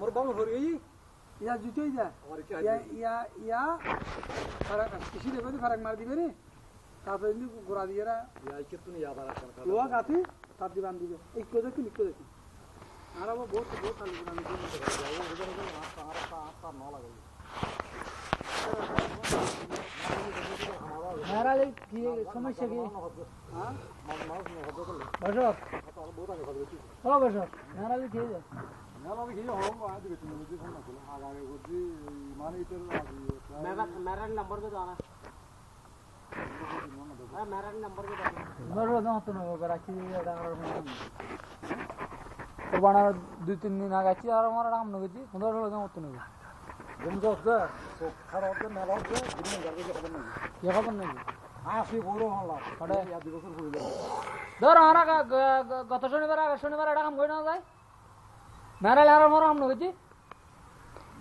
मोर बांग हो रही या जुते जा या फरक किसी ने भी फरक मार दी मेरे काफे भी गुरा दिया रा या कितने याद आ रहा है लोहा काफी ताप दीवान दी एक को देखो निको देखो आरा वो बहुत हाल गुरा में आपका ना लगे मेरा ले की समस्या की हां बसो हां बसो मेरा ले की मेरा भी हो आज भी मुझे फोन ना बोला आगे गुजी माने इधर मेरा नंबर पे जाना मेरा नंबर पे जाना बरो ना तो ना कराची डांगर में तो बना 2-3 दिन आगाची और हमारा नाम नगजी 15 ना तो ना गुमजो से तो खराब के मेला के दिन करके खबर नहीं ये खबर नहीं आफी बोलो हल्ला पड़े या दिवस भूल गए दर आरा गत शनिवार এটা কাম কই না যায় মেরা লারা মোর हम नगजी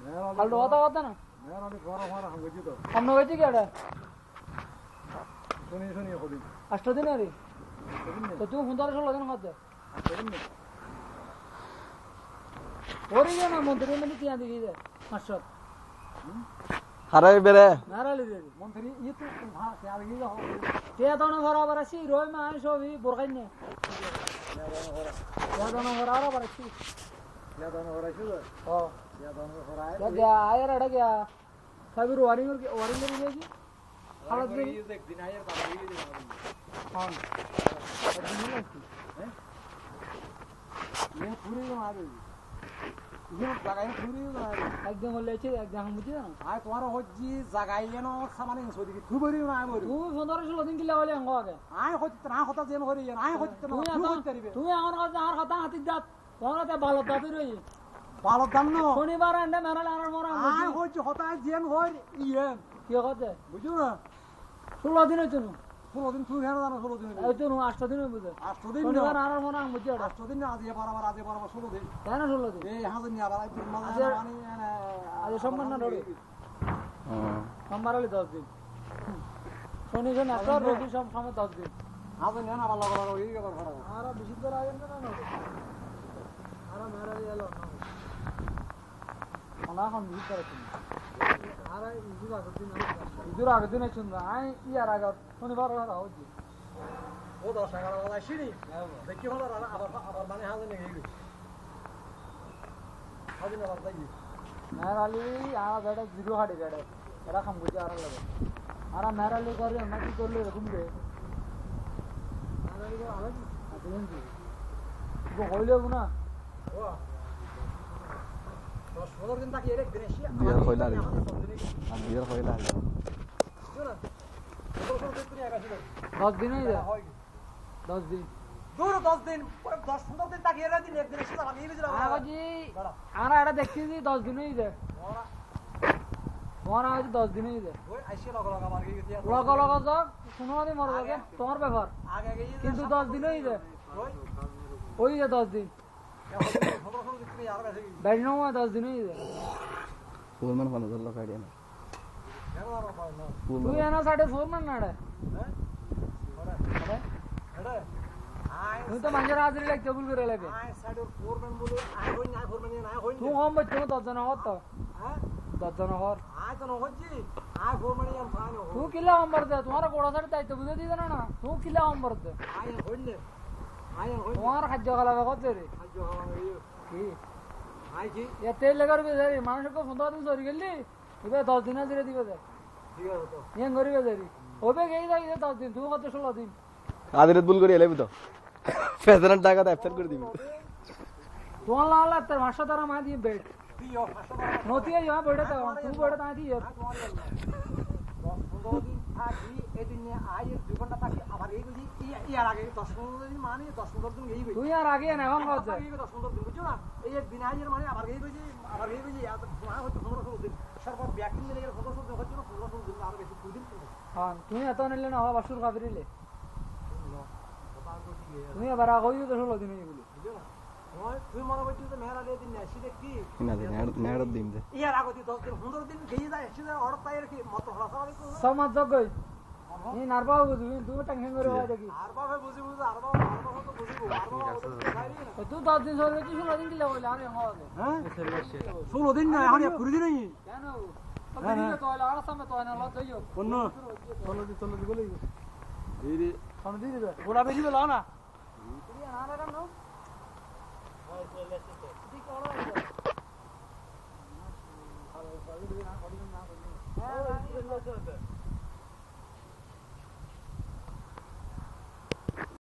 मेरा कल होता होता ना मेरा भी घर हमारा हम गजी तो हम नगजी के এটা सुनी हो दिन 8 दिन रे तो तू 15-16 दिन होते ओरी ना मंदिर में नहीं आंदी गई मास्टर হারাই বেরে मेरा ले दे मंत्री ये तो हां क्या लगी हो ते दोनो बराबर আছে রই মা সবই বরকাই নে ते दोनो बराबर আছে या दोनों हो रहा है ओ या दोनों हो रहा है या गया आयर अड़ गया सबीर वारिंग में गई हालत में ये देख दिन आयर बात ये हां ये पूरी बना दे ये জায়গায় पूरी बना दे একদম বলেছে একদম বুঝি না আয় তোমার হজ্জি জায়গায় যেন সামানে সদি কি তুবরি না বলি তুই 15-16 দিন কিলা বলে আঙ্গ আগে আয় হজ্জি না কথা যেন হরি আয় হজ্জি না তুই করিবে তুই আমার কাছে আর কথা হাতি দাত তোমরা ভালো দাবি রই ভালো দাম ন শনিবার আন্ডে মেরা লারার মোরা আয় হজ্জি হতা যেন হই ইয়ে কি কথা বুঝু না 16 দিন হইতো না 16 দিন তুই হেরা জানো 16 দিন হইতো না 8 দিন হইতো 8 দিন শনিবার আর মোরা বুঝি 8 দিন আজ বরাবর 16 দিন কেন 16 দিন এই হাজার নিয়া বাড়াই তুই মানে আজ সম্মান না ধরে সোমবার হলে 10 দিন শনি শনি আর রবি সময় 10 দিন হাজার নিয়া না ভালো ভালো এই কথা খারাপ আর বেশি করে আগে না না আর মেরা এলো না এখন বুঝি করে আর ইদুর আগে দিন শুন আই ইয়ার আগে শনিবার আর হচ্ছে ও 10-11 বেলা শিরি দেখি হলো আবার মানে হাজার নিয়ে গেল হাজার না বাদ দিই মেরালি আর বেটা জিরো হাড়ি বেটা এরা কাম করছে আর লাগে আর মেরালি করে না কি করলে এরকম রে মেরালি আলাদা আছেন কি গো হইলো না ও 10-15 দিন তাকি এক দিন এসে বিয়ার হইলা রে আর বিয়ার হইলা রে শুনুন 10 দিন আগে ছিল 10 দিন হইছে 10 দিন দূর 10 দিন 10-15 দিন তাকি এর দিন এক দিন এসে আমি এই বুঝলাম আবাজি আর এটা দেখছি 10 দিন হইছে তোমার আজ 10 দিন হইছে ওই আইসে লগা মার গই গিয়া লগা যাক শুনো দি মর যাবে তোমার ব্যাপার আগে গই কিন্তু 10 দিন হইছে ওই ওই যে 10 দিন बैठना हुआ 10 दिन ही ফোরম্যান কোন দল কাইডিয়া না तू है ना साडे फोरमैन नाडे तू तो मंजर हाजरी लाइक टेबल करे लगे आय साडे फोरमैन बोले आय होई ना फोरमैन ना होई तू हम बच्चे 10 जन होत हां 10 जन और आय तो होजी आय फोरमैन या फान हो तू किला हम भरते तुम्हारा कोड़ा साडे दायित्व बुझे दी ना ना तू किला हम भरते आय होइले आय होई तुम्हारा खाद्य गला होत रे खाद्य हवा की आय की या तेल लगर बे रे मानुष को 15 दिन सरी गेली इबे 10 दिन धीरे दिबे दे ठीक है तो ये गरीब देरी ओबे गई दा 10 दिन तू কত 16 दिन আদিরত ভুল করে এলাবি তো ফেজারের টাকা তো অ্যাপসেন্ট করে দিবি তোমার লাল তোর মাসা তারা মা দিয়ে বেড দিও ফাসো নতি ইয়া বেড তো তুই বেড তা দিয়ে 10-15 দিন থাকি এদিন আয় 2 ঘন্টা থাকি আবার এই বুঝি ইয়ার আগে 10-15 দিন মানে 10-15 দিন এই তুই আর আগে না এখন কত 10-15 দিন বুঝছো না এই একদিন আয়ের মানে আবার এই বুঝি আর হচ্ছে 15 দিন সর্বত ব্যাকিং নিয়ে গেলে 15 দিন হচ্ছে না 15 দিন আর বেশি 2 দিন হ্যাঁ তুই এত নিলে না হওয়া বাসুর খাবরিলে তুমি আবার আগেই তো 16 দিন বলি বুঝছো না তুই মনে করছিস যে মেহরা দিয়ে দিন আসি দেখি না দিন নেড় দিন দে ইয়ার আগে 10 দিন 15 দিন গিয়ে যায় এসে অর্ডার তাই রাখি মত হলা সবাই সমাজ জগই এই নারবাও বুঝবি তুমি টেনশন করে হয় দেখি আর বাবা বুঝি বুঝি আর বাবা তো বুঝিবো আর বাবা তুই 10 দিন ধরে কি 16 দিন দিলে বলে আরে হবে হ্যাঁ 16 দিন না এখন 20 দিন নাই কেন দিলে তো হলো আর সামনে তো না লজ হইও অন্য 16 দিন বলে দিদি কোন দিন দিবে ওরা বেশি বলো না তুই না না কেন ঠিক করো হ্যাঁ